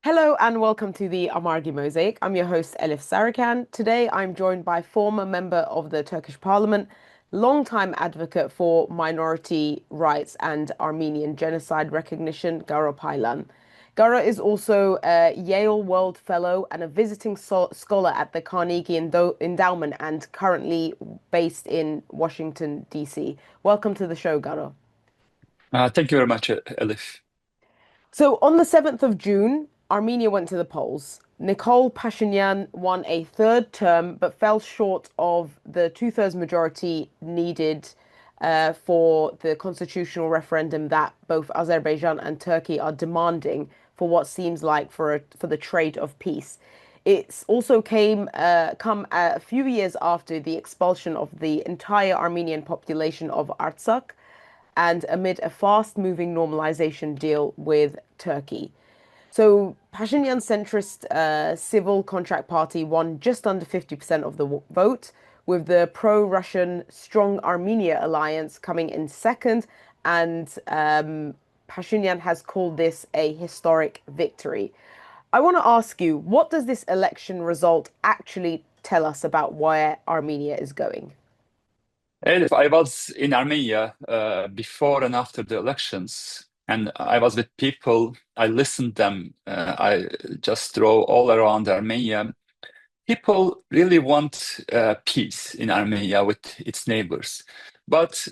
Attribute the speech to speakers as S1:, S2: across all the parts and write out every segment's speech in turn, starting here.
S1: Hello and welcome to the Amargi Mosaic. I'm your host, Elif Sarican. Today I'm joined by former member of the Turkish Parliament, longtime advocate for minority rights and Armenian genocide recognition, Garo Paylan. Garo is also a Yale World Fellow and a visiting scholar at the Carnegie Endowment and currently based in Washington, D.C. Welcome to the show, Garo.
S2: Thank you very much, Elif.
S1: So on the 7th of June, Armenia went to the polls. Nikol Pashinyan won a third term, but fell short of the two-thirds majority needed for the constitutional referendum that both Azerbaijan and Turkey are demanding for what seems like for the trade of peace. It's also come a few years after the expulsion of the entire Armenian population of Artsakh and amid a fast-moving normalization deal with Turkey. So Pashinyan centrist civil contract party won just under 50% of the vote, with the pro-Russian Strong Armenia alliance coming in second, and Pashinyan has called this a historic victory. I want to ask you, what does this election result actually tell us about where Armenia is going?
S2: Elif, I was in Armenia before and after the elections, and I was with people. I listened them. I just drove all around Armenia. People really want peace in Armenia with its neighbors, but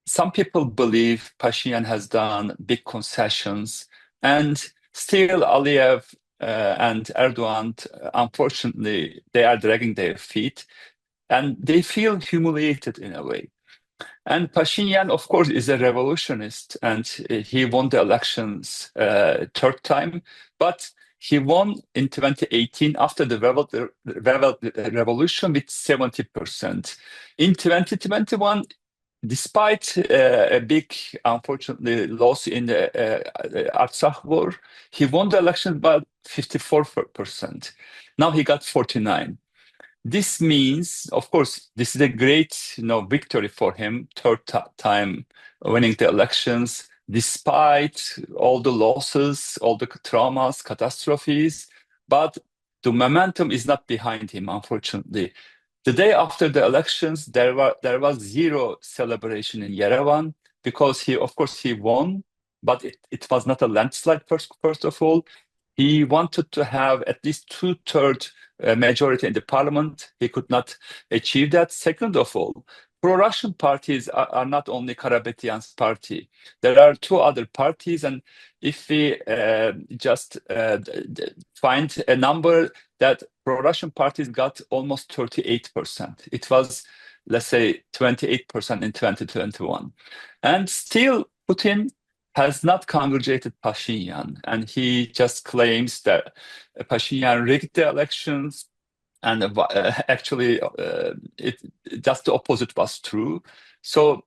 S2: some people believe Pashinyan has done big concessions, and still Aliyev and Erdogan, unfortunately, they are dragging their feet, and they feel humiliated in a way. And Pashinyan, of course, is a revolutionist, and he won the elections third time, but he won in 2018 after the revolution with 70%. In 2021, despite a big, unfortunately, loss in the Artsakh war, he won the election by 54%. Now he got 49. This means, of course, this is a great, victory for him, third time winning the elections, despite all the losses, all the traumas, catastrophes. But the momentum is not behind him, unfortunately. The day after the elections, there was zero celebration in Yerevan because of course, he won, but it was not a landslide. First of all, he wanted to have at least two-thirds majority in the parliament. He could not achieve that. Second of all, pro-Russian parties are not only Karapetyan's party. There are two other parties, and if we just find a number that pro-Russian parties got almost 38%. It was, let's say, 28% in 2021. And still, Putin has not congratulated Pashinyan, and he just claims that Pashinyan rigged the elections, and actually, just the opposite was true. So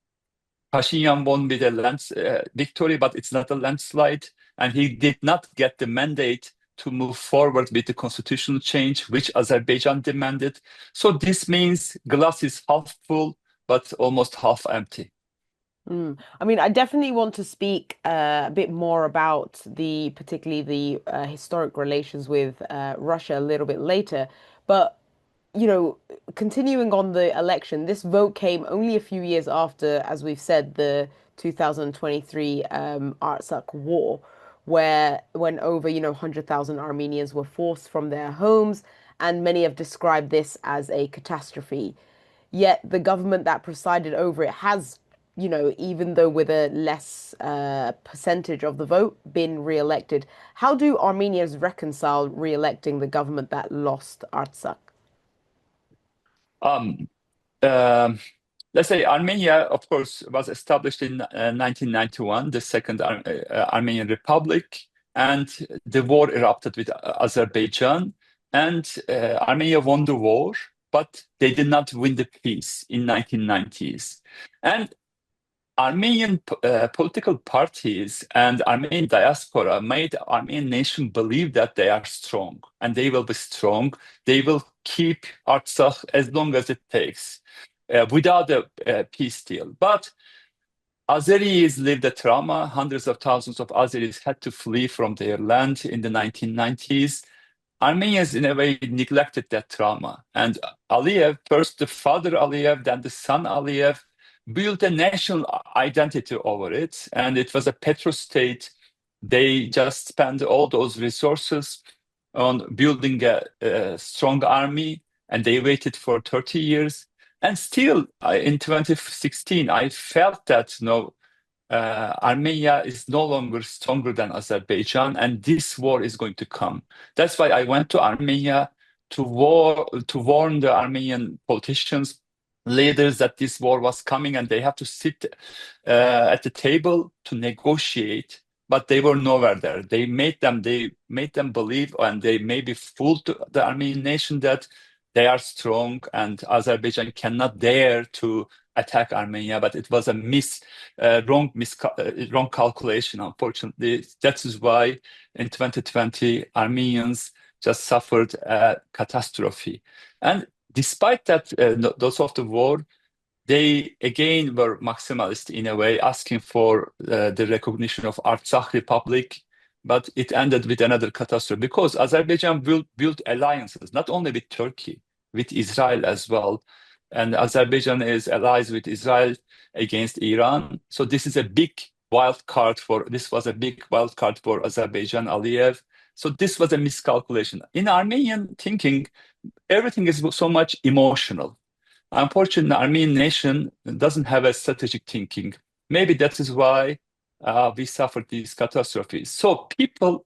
S2: Pashinyan won with a victory, but it's not a landslide, and he did not get the mandate to move forward with the constitutional change, which Azerbaijan demanded. So this means glass is half full, but almost half empty.
S1: I mean, I definitely want to speak a bit more about particularly the historic relations with Russia a little bit later. But, continuing on the election, this vote came only a few years after, as we've said, the 2023 Artsakh war, when over, 100,000 Armenians were forced from their homes, and many have described this as a catastrophe. Yet the government that presided over it has, even though with a less percentage of the vote, been re-elected. How do Armenians reconcile re-electing the government that lost Artsakh?
S2: Um, um, let's say Armenia, of course, was established in 1991, the Second Armenian Republic, and the war erupted with Azerbaijan, and Armenia won the war, but they did not win the peace in 1990s. And Armenian political parties and Armenian diaspora made the Armenian nation believe that they are strong and they will be strong. They will keep Artsakh as long as it takes without a peace deal. But Azeris lived a trauma. Hundreds of thousands of Azeris had to flee from their land in the 1990s. Armenians, in a way, neglected that trauma. And Aliyev, first the father Aliyev, then the son Aliyev, built a national identity over it. And it was a petrostate. They just spent all those resources on building a strong army, and they waited for 30 years. And still, in 2016, I felt that Armenia is no longer stronger than Azerbaijan, and this war is going to come. That's why I went to Armenia to warn the Armenian politicians, leaders, that this war was coming, and they have to sit at the table to negotiate. But they were nowhere there. They made them believe, and they maybe fooled the Armenian nation that they are strong and Azerbaijan cannot dare to attack Armenia. But it was a wrong calculation, unfortunately. That is why in 2020 Armenians just suffered a catastrophe. And despite that, those of the war, they again were maximalist in a way, asking for the recognition of Artsakh Republic, but it ended with another catastrophe because Azerbaijan built alliances, not only with Turkey, with Israel as well. And Azerbaijan is allies with Israel against Iran. So this was a big wild card for Azerbaijan, Aliyev. So this was a miscalculation. In Armenian thinking, everything is so much emotional. Unfortunately, the Armenian nation doesn't have a strategic thinking. Maybe that is why we suffered these catastrophes. So people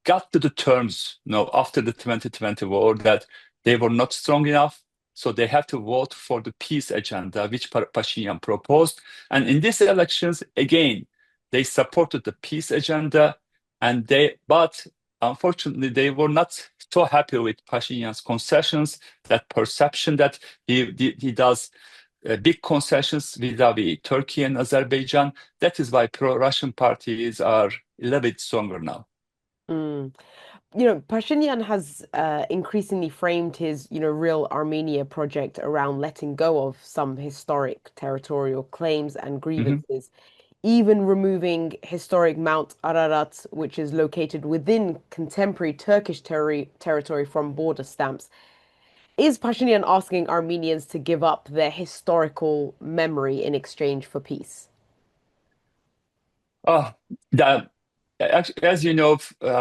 S2: got to the terms, after the 2020 war, that they were not strong enough. So they have to vote for the peace agenda, which Pashinyan proposed. And in these elections, again, they supported the peace agenda, but unfortunately, they were not so happy with Pashinyan's concessions, that perception that he does big concessions vis-a-vis Turkey and Azerbaijan. That is why pro-Russian parties are a little bit stronger now.
S1: Pashinyan has increasingly framed his, Real Armenia project around letting go of some historic territorial claims and grievances, even removing historic Mount Ararat, which is located within contemporary Turkish territory from border stamps. Is Pashinyan asking Armenians to give up their historical memory in exchange for peace?
S2: As you know,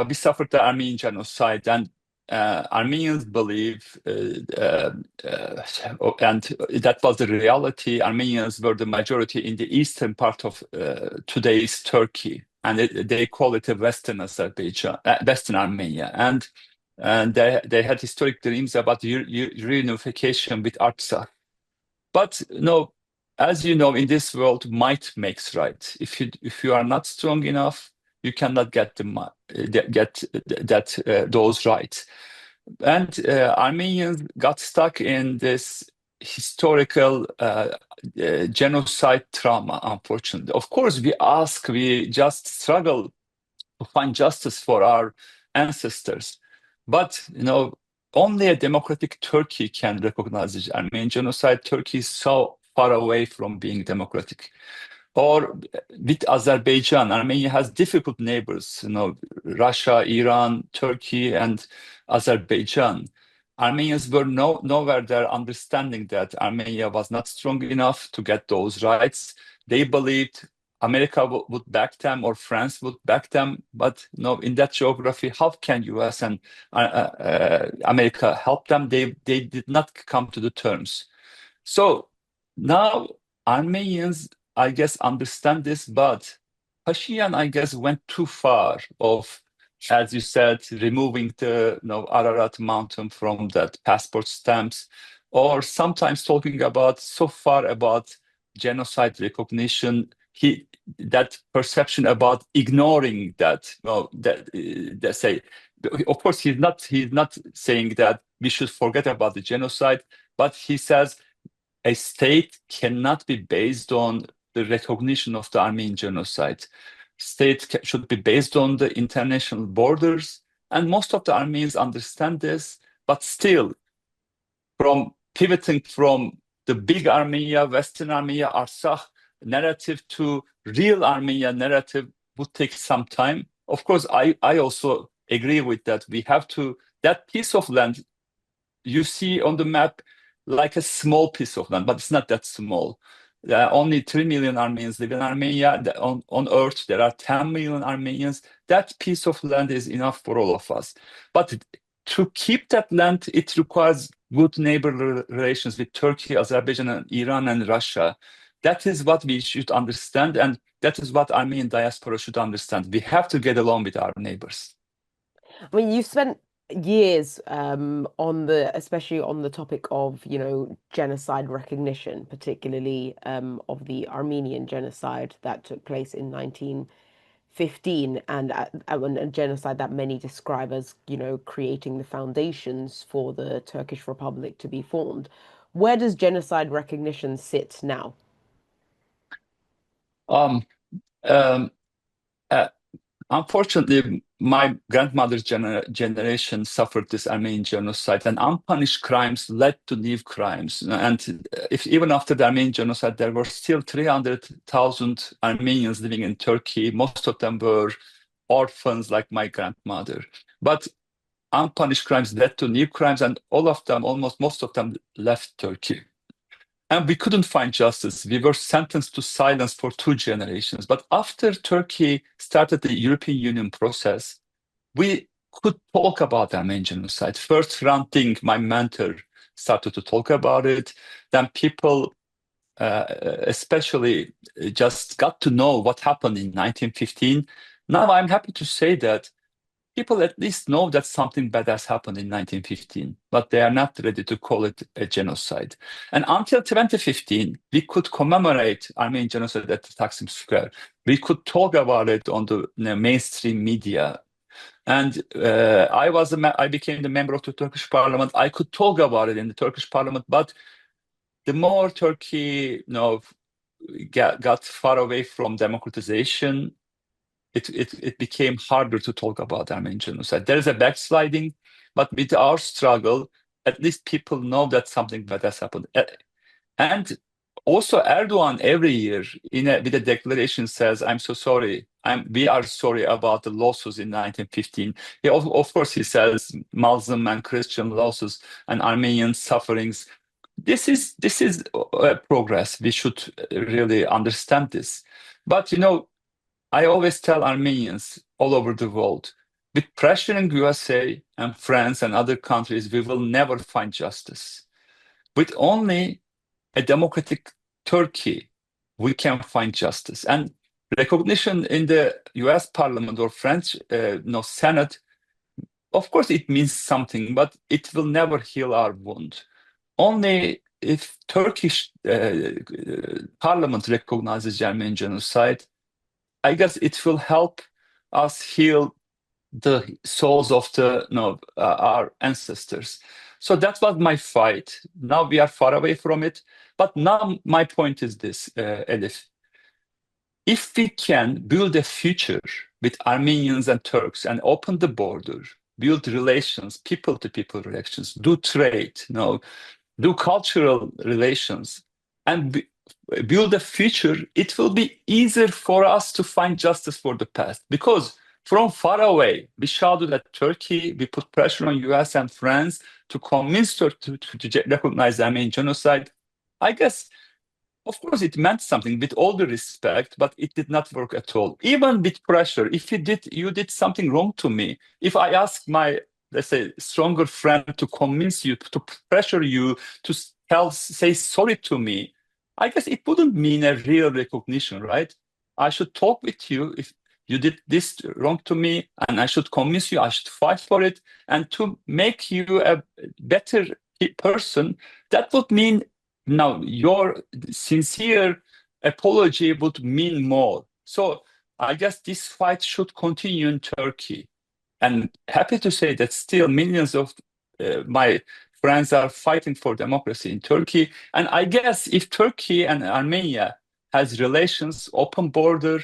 S2: we suffered the Armenian genocide, and Armenians believe, and that was the reality. Armenians were the majority in the eastern part of today's Turkey, and they call it a Western Azerbaijan, Western Armenia, and they had historic dreams about reunification with Artsakh. But as you know, in this world, might makes right. If you are not strong enough, you cannot get those rights. And Armenians got stuck in this historical genocide trauma, unfortunately. Of course, we just struggle to find justice for our ancestors. But, only a democratic Turkey can recognize the Armenian genocide. Turkey is so far away from being democratic. Or with Azerbaijan, Armenia has difficult neighbors, Russia, Iran, Turkey, and Azerbaijan. Armenians were nowhere there understanding that Armenia was not strong enough to get those rights. They believed America would back them or France would back them. But in that geography, how can US and America help them? They did not come to the terms. So now Armenians, I guess, understand this, but Pashinyan, I guess, went too far of, as you said, removing the Ararat mountain from that passport stamps, or sometimes talking so far about genocide recognition. That perception about ignoring that. They say, of course, he's not saying that we should forget about the genocide, but he says a state cannot be based on the recognition of the Armenian genocide. State should be based on the international borders, and most of the Armenians understand this, but still, from pivoting from the big Armenia, Western Armenia, Artsakh, narrative to real Armenia narrative would take some time. Of course, I also agree with that. We have to, that piece of land you see on the map like a small piece of land, but it's not that small. There are only 3 million Armenians live in Armenia. On Earth, there are 10 million Armenians. That piece of land is enough for all of us. But to keep that land, it requires good neighbor relations with Turkey, Azerbaijan, and Iran, and Russia. That is what we should understand, and that is what Armenian diaspora should understand. We have to get along with our neighbors.
S1: I mean, you've spent years especially on the topic of, genocide recognition, particularly of the Armenian genocide that took place in 1915, and a genocide that many describe as, creating the foundations for the Turkish Republic to be formed. Where does genocide recognition sit now?
S2: Um, um, uh, Unfortunately, my grandmother's generation suffered this Armenian genocide, and unpunished crimes led to new crimes. And if even after the Armenian genocide, there were still 300,000 Armenians living in Turkey. Most of them were orphans, like my grandmother. But unpunished crimes led to new crimes, and all of them, almost most of them, left Turkey. And we couldn't find justice. We were sentenced to silence for 2 generations. But after Turkey started the European Union process, we could talk about the Armenian genocide. First, Hrant Dink, my mentor, started to talk about it. Then people, especially, just got to know what happened in 1915. Now I'm happy to say that people at least know that something bad has happened in 1915, but they are not ready to call it a genocide. And until 2015, we could commemorate Armenian genocide at Taksim Square. We could talk about it on the mainstream media. And I became the member of the Turkish Parliament. I could talk about it in the Turkish Parliament, but the more Turkey, got far away from democratization, it became harder to talk about Armenian genocide. There is a backsliding, but with our struggle, at least people know that something bad has happened. And also Erdogan every year with a declaration says, "I'm so sorry. We are sorry about the losses in 1915." Of course, he says Muslim and Christian losses and Armenian sufferings. This is progress. We should really understand this. But I always tell Armenians all over the world, with pressure in USA and France and other countries, we will never find justice. With only a democratic Turkey, we can find justice. And recognition in the US Parliament or French Senate, of course, it means something, but it will never heal our wound. Only if Turkish Parliament recognizes Armenian genocide, I guess it will help us heal the souls of our ancestors. So that was my fight. Now we are far away from it. But now my point is this, Elif. If we can build a future with Armenians and Turks and open the border, build relations, people-to-people relations, do trade, do cultural relations, and build a future, it will be easier for us to find justice for the past. Because from far away, we shouted at Turkey, we put pressure on US and France to convince Turkey to recognize the Armenian genocide. I guess, of course, it meant something with all the respect, but it did not work at all. Even with pressure, if you did something wrong to me, if I ask my, let's say, stronger friend to convince you, to pressure you, to say sorry to me, I guess it wouldn't mean a real recognition, right? I should talk with you if you did this wrong to me, and I should convince you, I should fight for it, and to make you a better person. That would mean now your sincere apology would mean more. So I guess this fight should continue in Turkey. And happy to say that still millions of my friends are fighting for democracy in Turkey. And I guess if Turkey and Armenia has relations, open border,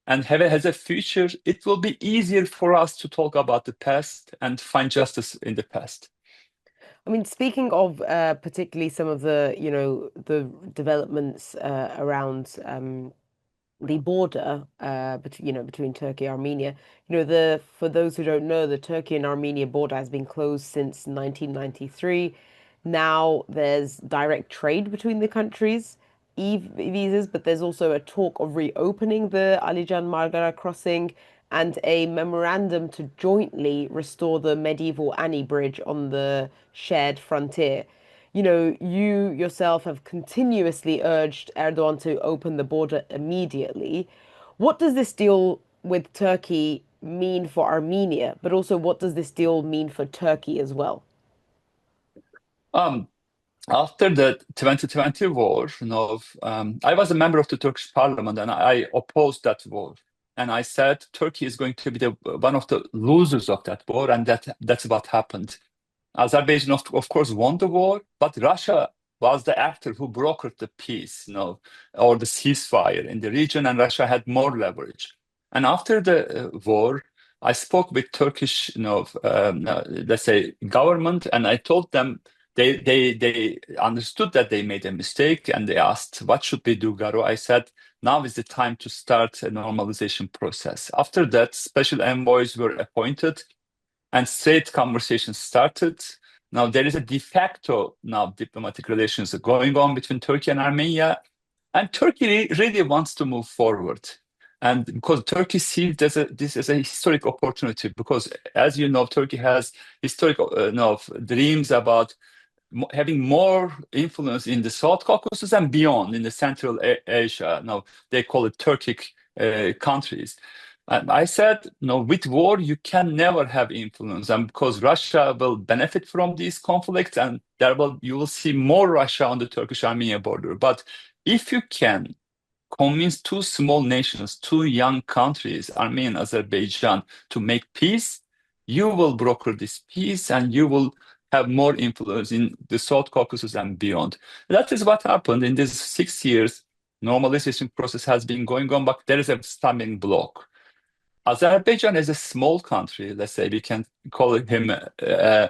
S2: and has a future, it will be easier for us to talk about the past and find justice in the past.
S1: I mean, speaking of particularly some of the, the developments around the border between Turkey and Armenia. The for those who don't know, the Turkey and Armenia border has been closed since 1993. Now there's direct trade between the countries, visas, but there's also a talk of reopening the Alican Margara crossing and a memorandum to jointly restore the medieval Ani Bridge on the shared frontier. You yourself have continuously urged Erdogan to open the border immediately. What does this deal with Turkey mean for Armenia, but also what does this deal mean for Turkey as well?
S2: Um, After the 2020 war, I was a member of the Turkish Parliament and I opposed that war. And I said Turkey is going to be one of the losers of that war, and that's what happened. Azerbaijan, of course, won the war, but Russia was the actor who brokered the peace, or the ceasefire in the region, and Russia had more leverage. And after the war, I spoke with Turkish, let's say, government, and I told them they understood that they made a mistake, and they asked, "What should we do, Garo?" I said, "Now is the time to start a normalization process." After that, special envoys were appointed and straight conversations started. Now there is a de facto diplomatic relations going on between Turkey and Armenia, and Turkey really wants to move forward. And because Turkey sees this as a historic opportunity, because as you know, Turkey has historical dreams about having more influence in the South Caucasus and beyond in the Central Asia. Now they call it Turkic countries. And I said, no, with war, you can never have influence, and because Russia will benefit from these conflicts, and you will see more Russia on the Turkish-Armenia border. But if you can convince two small nations, two young countries, Armenia and Azerbaijan, to make peace, you will broker this peace and you will have more influence in the South Caucasus and beyond. That is what happened in these 6 years. Normalization process has been going on, but there is a stumbling block. Azerbaijan is a small country, let's say we can call him a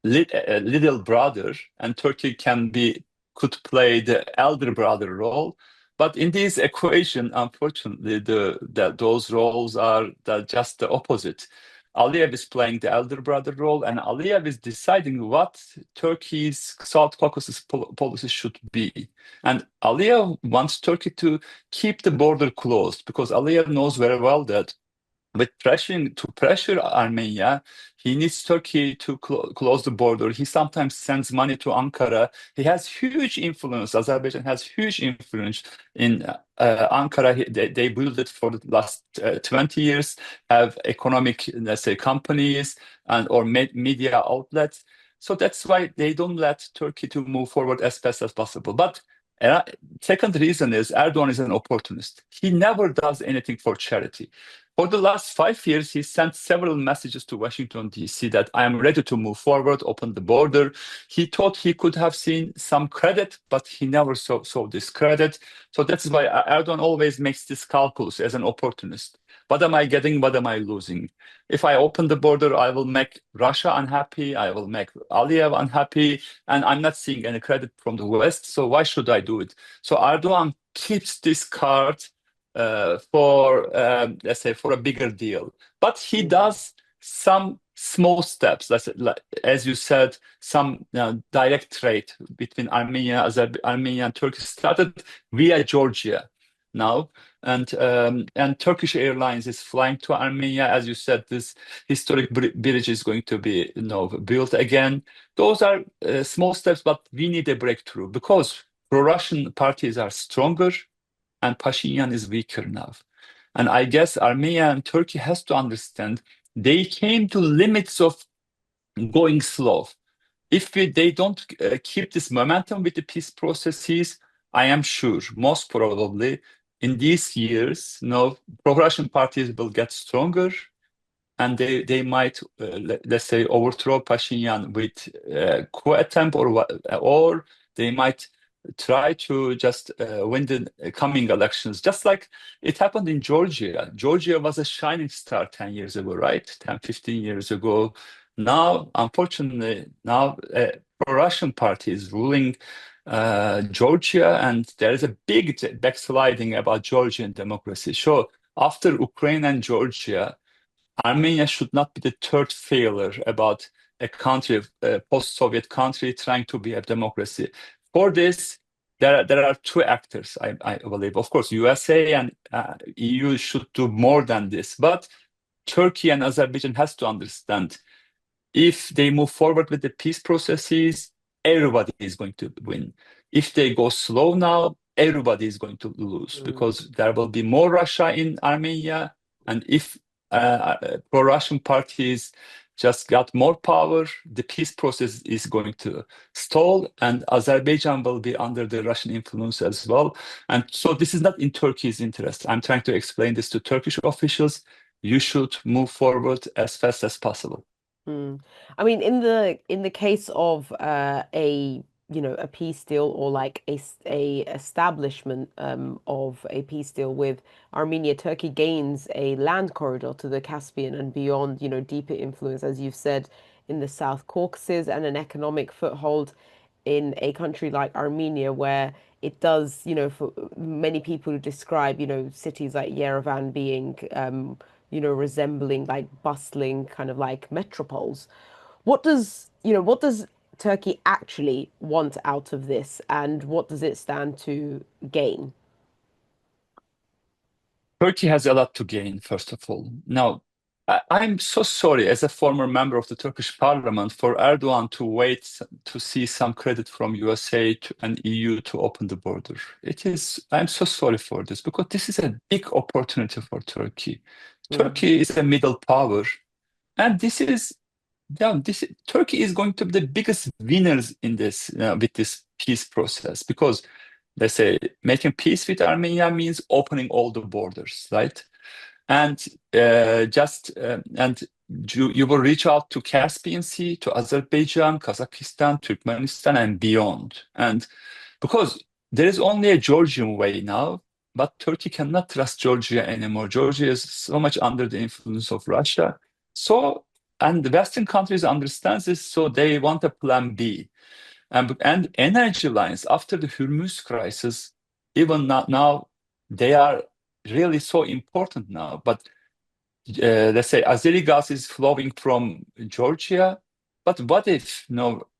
S2: little brother, and Turkey could play the elder brother role. But in this equation, unfortunately, those roles are just the opposite. Aliyev is playing the elder brother role, and Aliyev is deciding what Turkey's South Caucasus policy should be. And Aliyev wants Turkey to keep the border closed, because Aliyev knows very well that with pressure Armenia, he needs Turkey to close the border. He sometimes sends money to Ankara. He has huge influence. Azerbaijan has huge influence in Ankara. They built it for the last 20 years, have economic, let's say, companies or media outlets. So that's why they don't let Turkey to move forward as fast as possible. But second reason is Erdogan is an opportunist. He never does anything for charity. For the last 5 years, he sent several messages to Washington, D.C. that I am ready to move forward, open the border. He thought he could have seen some credit, but he never saw this credit. So that's why Erdogan always makes this calculus as an opportunist. What am I getting? What am I losing? If I open the border, I will make Russia unhappy. I will make Aliyev unhappy. And I'm not seeing any credit from the West. So why should I do it? So Erdogan keeps this card for, let's say, for a bigger deal. But he does some small steps, as you said, some direct trade between Armenia and Turkey started via Georgia now. And Turkish Airlines is flying to Armenia. As you said, this historic bridge is going to be built again. Those are small steps, but we need a breakthrough because pro-Russian parties are stronger and Pashinyan is weaker now. And I guess Armenia and Turkey has to understand they came to limits of going slow. If they don't keep this momentum with the peace processes, I am sure, most probably, in these years, pro-Russian parties will get stronger, and they might, let's say, overthrow Pashinyan with coup attempt, or they might try to just win the coming elections, just like it happened in Georgia. Georgia was a shining star 10 years ago, right? 10, 15 years ago. now, unfortunately, now pro-Russian party is ruling Georgia, and there is a big backsliding about Georgian democracy. So after Ukraine and Georgia, Armenia should not be the third failure about a country, a post-Soviet country trying to be a democracy. For this, there are two actors, I believe. Of course, USA and EU should do more than this, but Turkey and Azerbaijan has to understand if they move forward with the peace processes, everybody is going to win. If they go slow now, everybody is going to lose because there will be more Russia in Armenia. And if pro-Russian parties just got more power, the peace process is going to stall, and Azerbaijan will be under the Russian influence as well. And so this is not in Turkey's interest. I'm trying to explain this to Turkish officials. You should move forward as fast as possible.
S1: I mean, in the case of a a peace deal or like a establishment of a peace deal with Armenia, Turkey gains a land corridor to the Caspian and beyond, deeper influence, as you've said, in the South Caucasus and an economic foothold in a country like Armenia, where it does, for many people who describe, cities like Yerevan being, resembling like bustling kind of like metropoles. What does Turkey actually want out of this, and what does it stand to gain?
S2: Turkey has a lot to gain, first of all. Now, I'm so sorry, as a former member of the Turkish Parliament, for Erdogan to wait to see some credit from USA and EU to open the border. I'm so sorry for this because this is a big opportunity for Turkey. Turkey is a middle power, and Turkey is going to be the biggest winners in this with this peace process because let's say making peace with Armenia means opening all the borders, right? And you will reach out to Caspian Sea, to Azerbaijan, Kazakhstan, Turkmenistan, and beyond. And because there is only a Georgian way now, but Turkey cannot trust Georgia anymore. Georgia is so much under the influence of Russia. So, and the Western countries understand this, so they want a plan B. And energy lines after the Hormuz crisis, even now, they are really so important now. But let's say Azeri gas is flowing from Georgia. But what if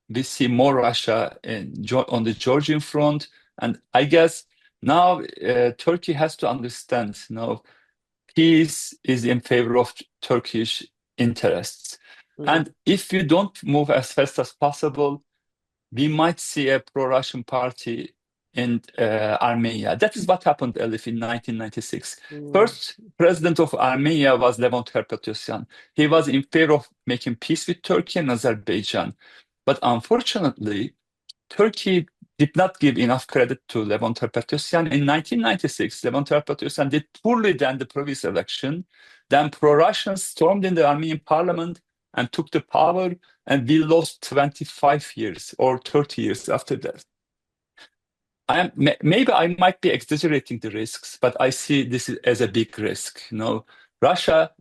S2: we see more Russia on the Georgian front? And I guess now Turkey has to understand peace is in favor of Turkish interests. And if you don't move as fast as possible, we might see a pro-Russian party in Armenia. That is what happened, Elif, in 1996. First president of Armenia was Levon Terpetosyan. He was in favor of making peace with Turkey and Azerbaijan. But unfortunately, Turkey did not give enough credit to Levon Terpetosyan. In 1996, Levon Terpetosyan did poorly than the previous election. Then pro-Russians stormed in the Armenian parliament and took the power, and we lost 25 years or 30 years after that. Maybe I might be exaggerating the risks, but I see this as a big risk. Russia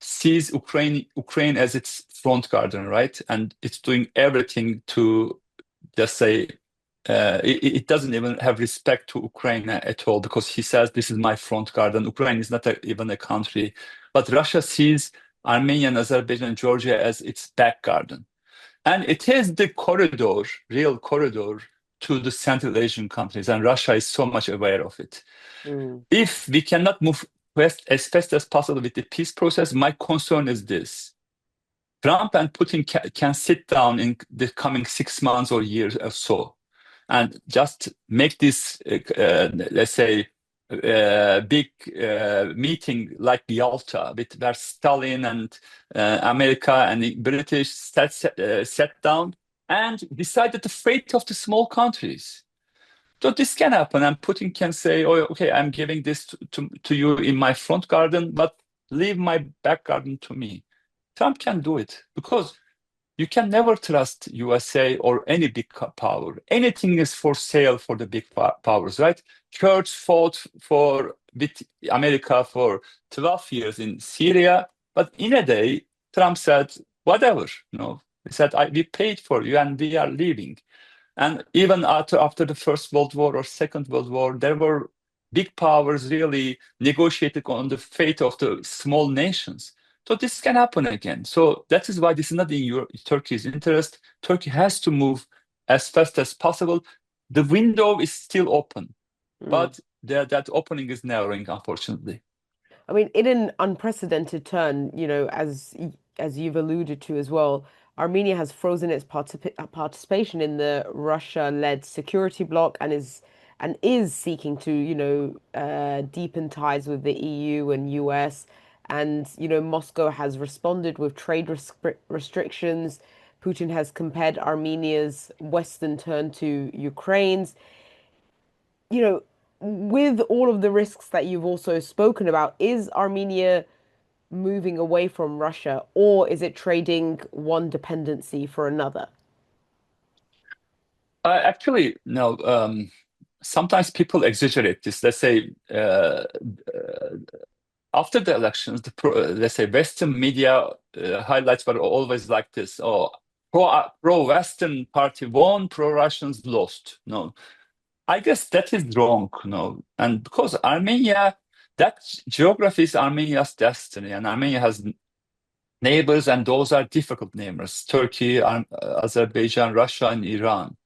S2: sees Ukraine as its front garden, right? And it's doing everything to just say it doesn't even have respect to Ukraine at all because he says this is my front garden. Ukraine is not even a country, but Russia sees Armenia, and Azerbaijan, and Georgia as its back garden. And it is the real corridor to the Central Asian countries, and Russia is so much aware of it. If we cannot move as fast as possible with the peace process, my concern is this. Trump and Putin can sit down in the coming 6 months or years or so and just make this, let's say, big meeting like Yalta, where Stalin and America and the British sat down and decided the fate of the small countries. So this can happen, and Putin can say, "Oh, okay, I'm giving this to you in my front garden, but leave my back garden to me." Trump can do it because you can never trust USA or any big power. Anything is for sale for the big powers, right? Kurds fought with America for 12 years in Syria, but in a day, Trump said, whatever. They said, we paid for you and we are leaving. And even after the First World War or Second World War, there were big powers really negotiating on the fate of the small nations. So this can happen again. So that is why this is not in Turkey's interest. Turkey has to move as fast as possible. The window is still open, but that opening is narrowing, unfortunately.
S1: I mean, in an unprecedented turn, as you've alluded to as well, Armenia has frozen its participation in the Russia-led security bloc and is seeking to, deepen ties with the EU and US. And, Moscow has responded with trade restrictions. Putin has compared Armenia's Western turn to Ukraine's. You know, with all of the risks that you've also spoken about, is Armenia moving away from Russia, or is it trading one dependency for another?
S2: Actually, no. Sometimes people exaggerate this. Let's say after the elections, let's say Western media highlights were always like this: "Oh, pro-Western party won, pro-Russians lost." No, I guess that is wrong. No, and because Armenia, that geography is Armenia's destiny, and Armenia has neighbors, and those are difficult neighbors: Turkey, Azerbaijan, Russia, and Iran.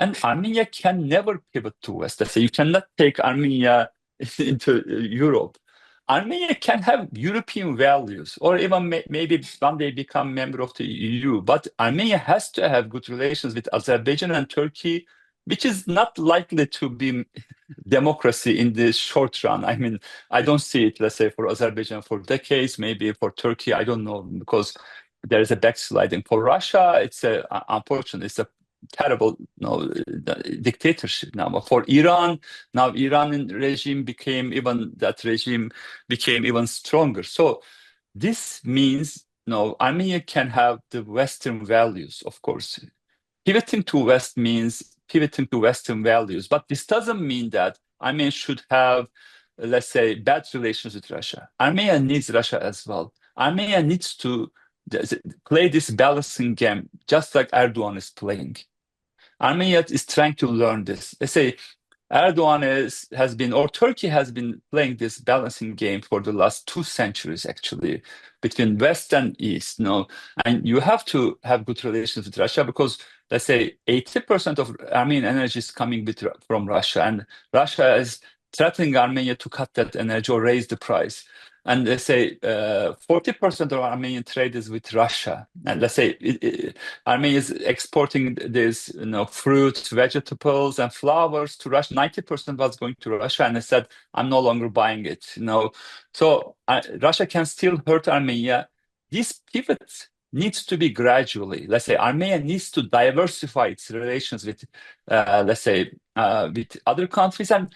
S2: And Armenia can never pivot to West. Let's say you cannot take Armenia into Europe. Armenia can have European values, or even maybe one day become member of the EU. But Armenia has to have good relations with Azerbaijan and Turkey, which is not likely to be democracy in the short run. I mean, I don't see it, let's say, for Azerbaijan for decades, maybe for Turkey, I don't know, because there is a backsliding. For Russia, unfortunately, it's a terrible dictatorship now. But for Iran, now Iranian regime that regime became even stronger. So this means Armenia can have the Western values, of course. Pivoting to West means pivoting to Western values, but this doesn't mean that Armenia should have, let's say, bad relations with Russia. Armenia needs Russia as well. Armenia needs to play this balancing game, just like Erdogan is playing. Armenia is trying to learn this. Let's say Erdogan has been, or Turkey has been playing this balancing game for the last 2 centuries, actually, between West and East. And you have to have good relations with Russia because, let's say, 80% of Armenian energy is coming from Russia, and Russia is threatening Armenia to cut that energy or raise the price. And let's say 40% of Armenian trade is with Russia. And let's say Armenia is exporting this, fruits, vegetables, and flowers to Russia. 90% was going to Russia, and I said, I'm no longer buying it. So Russia can still hurt Armenia. This pivot needs to be gradually. Let's say Armenia needs to diversify its relations with, let's say, with other countries and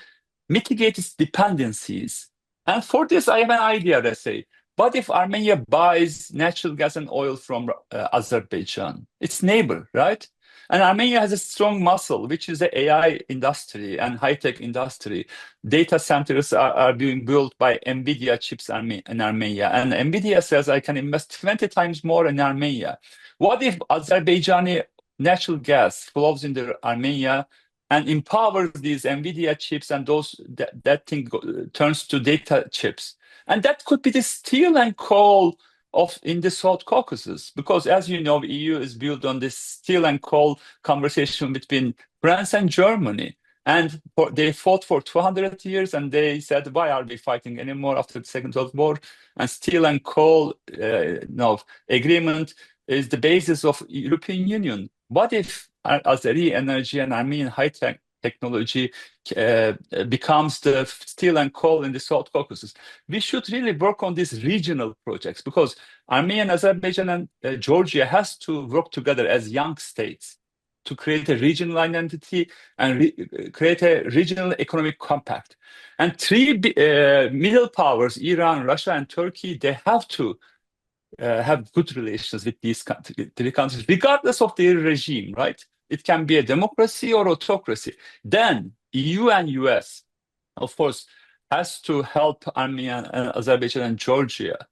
S2: mitigate its dependencies. And for this, I have an idea, let's say. What if Armenia buys natural gas and oil from Azerbaijan, its neighbor, right? And Armenia has a strong muscle, which is the AI industry and high-tech industry. Data centers are being built by NVIDIA chips in Armenia. And NVIDIA says, I can invest 20 times more in Armenia. What if Azerbaijani natural gas flows into Armenia and empowers these NVIDIA chips, and that thing turns to data chips? And that could be the steel and coal in the South Caucasus, because as you know, EU is built on this steel and coal conversation between France and Germany. And they fought for 200 years, and they said, why are we fighting anymore after the Second World War? And steel and coal agreement is the basis of European Union. What if Azeri energy and Armenian high-tech technology becomes the steel and coal in the South Caucasus? We should really work on these regional projects because Armenia, Azerbaijan, and Georgia has to work together as young states to create a regional identity and create a regional economic compact. And three middle powers, Iran, Russia, and Turkey, they have to have good relations with these three countries, regardless of their regime, right? It can be a democracy or autocracy. Then EU and US, of course, has to help Armenia and Azerbaijan and Georgia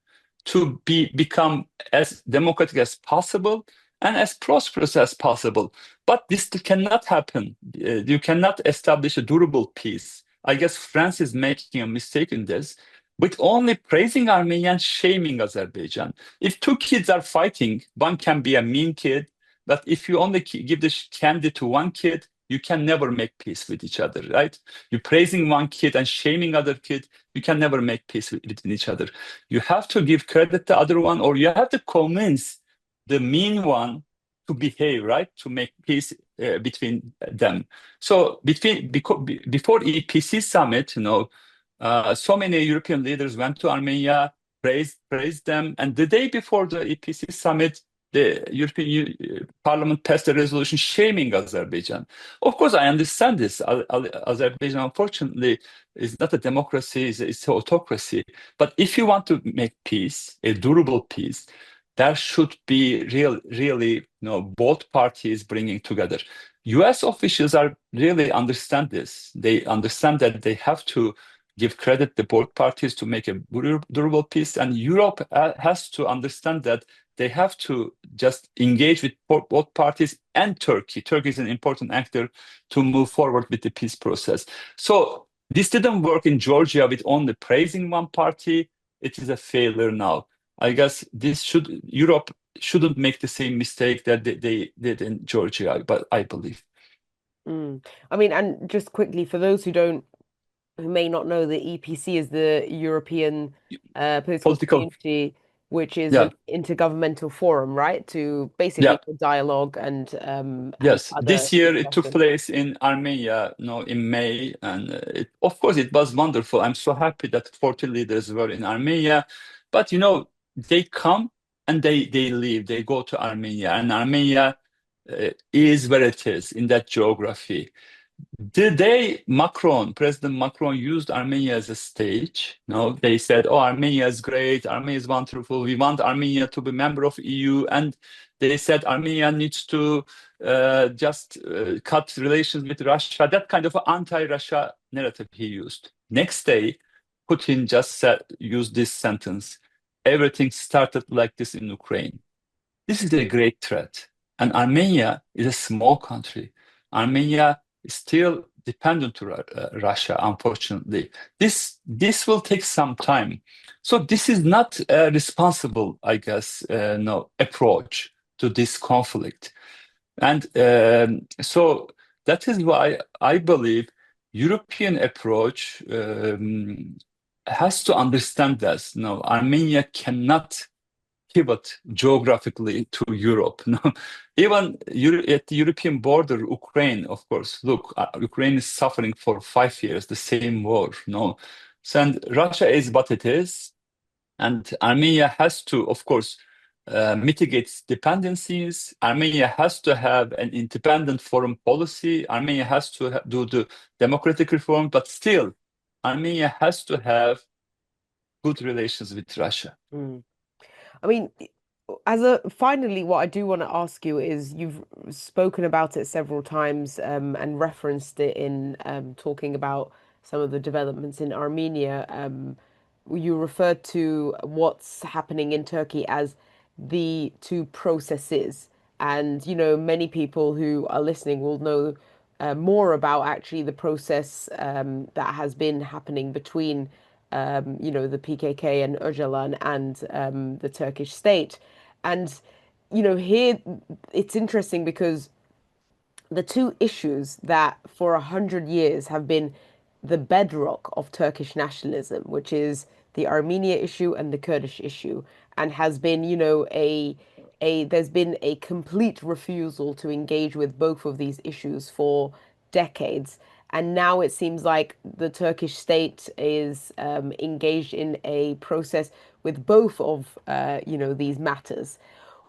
S2: to become as democratic as possible and as prosperous as possible. But this cannot happen. You cannot establish a durable peace. I guess France is making a mistake in this, with only praising Armenia and shaming Azerbaijan. If two kids are fighting, one can be a mean kid, but if you only give the candy to one kid, you can never make peace with each other, right? You're praising one kid and shaming other kid, you can never make peace with each other. You have to give credit to the other one, or you have to convince the mean one to behave, right? To make peace between them. So before EPC summit, so many European leaders went to Armenia, praised them, and the day before the EPC summit, the European Parliament passed a resolution shaming Azerbaijan. Of course, I understand this. Azerbaijan, unfortunately, is not a democracy; it's an autocracy. But if you want to make peace, a durable peace, there should be really, both parties bringing together. U.S. officials really understand this. They understand that they have to give credit to both parties to make a durable peace, and Europe has to understand that they have to just engage with both parties and Turkey. Turkey is an important actor to move forward with the peace process. So this didn't work in Georgia with only praising one party. It is a failure now. I guess Europe shouldn't make the same mistake that they did in Georgia, but I believe.
S1: I mean, and just quickly for those who may not know, the EPC is the European Political
S2: Political,
S1: Community, which is
S2: yeah,
S1: an intergovernmental forum, right? To
S2: yeah.
S1: basically for dialogue and have
S2: Yes,
S1: other
S2: this year it took
S1: discussions.
S2: place in Armenia, in May, and of course it was wonderful. I'm so happy that 40 leaders were in Armenia, but they come and they leave. They go to Armenia, and Armenia is where it is in that geography. The day President Macron used Armenia as a stage, they said, "Oh, Armenia is great. Armenia is wonderful. We want Armenia to be member of EU." And they said Armenia needs to just cut relations with Russia. That kind of anti-Russia narrative he used. Next day, Putin just used this sentence: "Everything started like this in Ukraine." This is a great threat. And Armenia is a small country. Armenia is still dependent to Russia, unfortunately. This will take some time. So this is not a responsible, I guess, no approach to this conflict. And so that is why I believe European approach has to understand this. No, Armenia cannot pivot geographically to Europe. No? Even at the European border, Ukraine, of course, look, Ukraine is suffering for 5 years, the same war. No? So, and Russia is what it is, and Armenia has to, of course, mitigate its dependencies. Armenia has to have an independent foreign policy. Armenia has to do the democratic reform, but still, Armenia has to have good relations with Russia.
S1: Mm. I mean, as a finally, what I do want to ask you is you've spoken about it several times and referenced it in talking about some of the developments in Armenia. You referred to what's happening in Turkey as the two processes. And, many people who are listening will know more about actually the process that has been happening between the PKK and Öcalan and the Turkish state. And, here it's interesting because the two issues that for 100 years have been the bedrock of Turkish nationalism, which is the Armenia issue and the Kurdish issue, and has been, there's been a complete refusal to engage with both of these issues for decades. And now it seems like the Turkish state is engaged in a process with both of, these matters.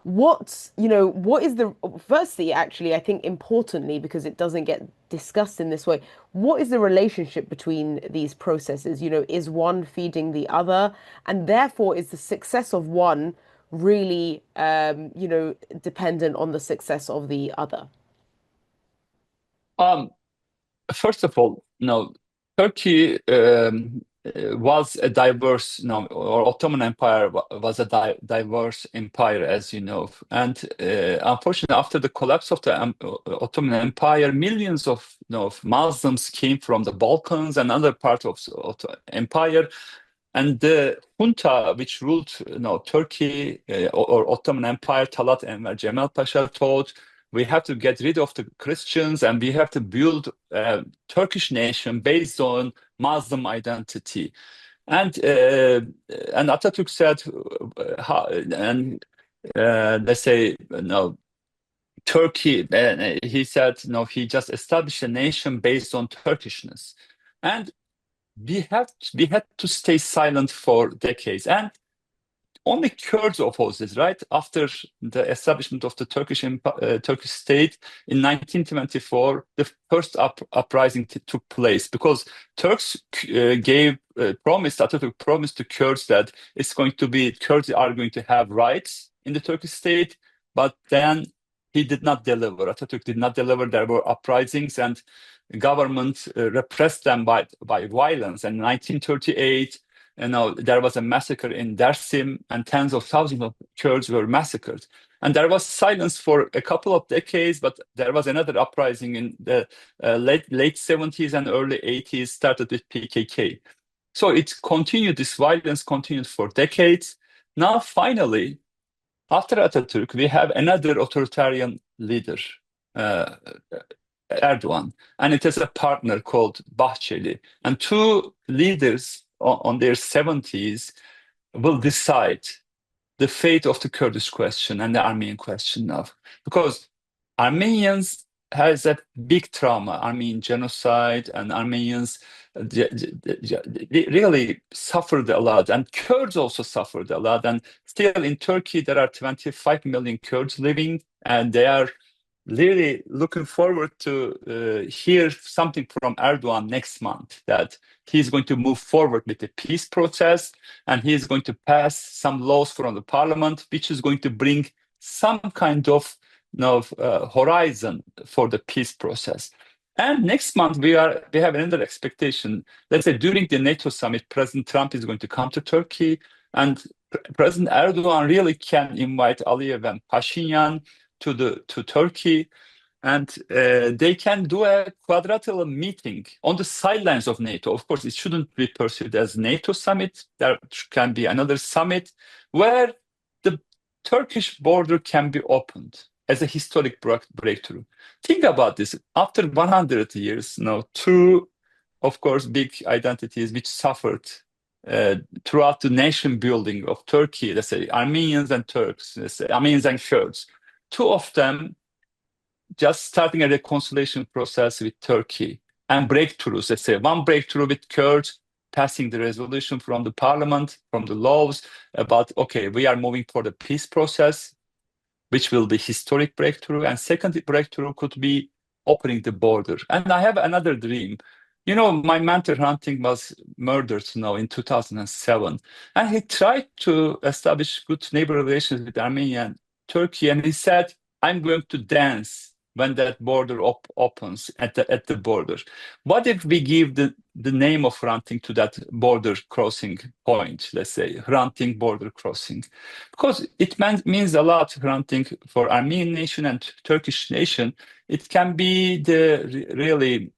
S1: What is the, firstly, actually, I think importantly, because it doesn't get discussed in this way, what is the relationship between these processes? Is one feeding the other? And therefore, is the success of one really, dependent on the success of the other?
S2: Um, First of all, Turkey was a diverse, or Ottoman Empire was a diverse empire, as you know. And unfortunately, after the collapse of the Ottoman Empire, millions of Muslims came from the Balkans and other parts of the empire. And the junta, which ruled Turkey or Ottoman Empire, Talat Enver Cemal Pasha, thought we have to get rid of the Christians and we have to build a Turkish nation based on Muslim identity. And Atatürk said, let's say, no, Turkey, he said, no, he just established a nation based on Turkishness. And we had to stay silent for decades. And only Kurds opposed this, right? After the establishment of the Turkish state in 1924, the first uprising took place because Turks Atatürk promised to Kurds that Kurds are going to have rights in the Turkish state, but then he did not deliver. Atatürk did not deliver. There were uprisings and the government repressed them by violence. And in 1938, there was a massacre in Dersim, and tens of thousands of Kurds were massacred. And there was silence for a couple of decades, but there was another uprising in the late 70s and early 80s, started with PKK. So this violence continued for decades. Now, finally, after Atatürk, we have another authoritarian leader, Erdogan, and it is a partner called Bahçeli. And two leaders on their 70s will decide the fate of the Kurdish question and the Armenian question now. Because Armenians has a big trauma, Armenian genocide, and Armenians they really suffered a lot. And Kurds also suffered a lot. And still in Turkey, there are 25 million Kurds living, and they are really looking forward to hear something from Erdogan next month, that he's going to move forward with the peace process and he's going to pass some laws from the parliament, which is going to bring some kind of horizon for the peace process. And next month, we have another expectation. Let's say during the NATO summit, President Trump is going to come to Turkey, and President Erdogan really can invite Aliyev and Pashinyan to Turkey, and they can do a quadrilateral meeting on the sidelines of NATO. Of course, it shouldn't be perceived as NATO summit. There can be another summit where the Turkish border can be opened as a historic breakthrough. Think about this. After 100 years, two, of course, big identities which suffered throughout the nation building of Turkey, let's say Armenians and Turks, let's say Armenians and Kurds, two of them just starting a reconciliation process with Turkey and breakthroughs. Let's say one breakthrough with Kurds, passing the resolution from the parliament, from the laws about, okay, we are moving for the peace process, which will be historic breakthrough. And second breakthrough could be opening the border. And I have another dream. My mentor Hrant was murdered in 2007. And he tried to establish good neighbor relations with Armenia and Turkey. And he said, I'm going to dance when that border opens at the border. What if we give the name of Hrant to that border crossing point, let's say, Hrant border crossing? Because it means a lot, Hrant, for Armenian nation and Turkish nation. It can be the really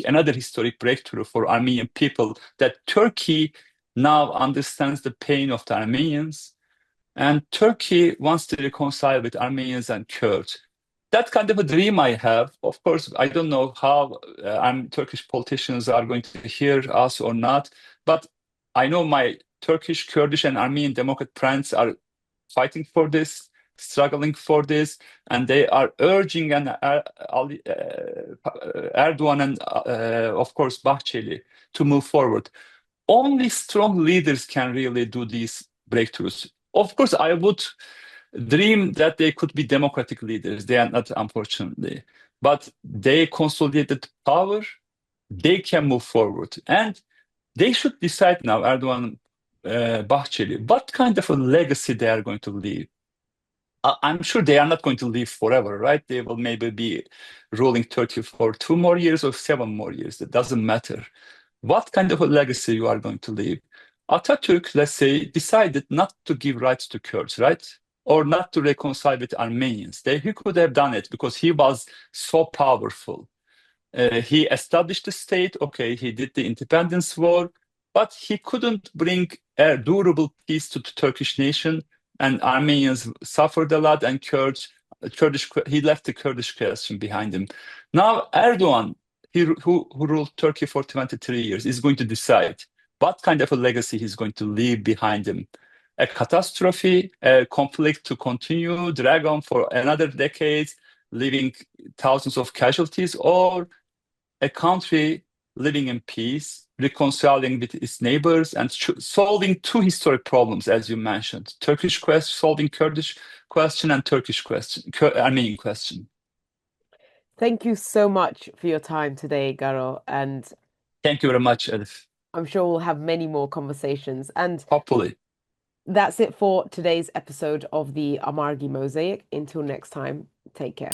S2: another historic breakthrough for Armenian people, that Turkey now understands the pain of the Armenians, and Turkey wants to reconcile with Armenians and Kurds. That kind of a dream I have. Of course, I don't know how Turkish politicians are going to hear us or not, but I know my Turkish, Kurdish, and Armenian Democrat friends are fighting for this, struggling for this, and they are urging Erdogan and, of course, Bahçeli to move forward. Only strong leaders can really do these breakthroughs. Of course, I would dream that they could be democratic leaders. They are not, unfortunately. But they consolidated power. They can move forward. And they should decide now, Erdogan, Bahçeli, what kind of a legacy they are going to leave. I'm sure they are not going to live forever, right? They will maybe be ruling Turkey for 2 more years or 7 more years. It doesn't matter. What kind of a legacy you are going to leave? Atatürk, let's say, decided not to give rights to Kurds, right? Or not to reconcile with Armenians. He could have done it because he was so powerful. He established the state, okay, he did the independence war, but he couldn't bring a durable peace to the Turkish nation, and Armenians suffered a lot, and he left the Kurdish question behind him. Now Erdogan, who ruled Turkey for 23 years, is going to decide what kind of a legacy he's going to leave behind him. A catastrophe, a conflict to continue, drag on for another decade, leaving thousands of casualties, or a country living in peace, reconciling with its neighbors, and solving two historic problems, as you mentioned: Turkish question, solving Kurdish question, and Turkish question, Armenian question.
S1: Thank you so much for your time today, Garo, and
S2: Thank you very much, Elif.
S1: I'm sure we'll have many more conversations. And
S2: Hopefully.
S1: that's it for today's episode of the Amargi Mosaic. Until next time, take care.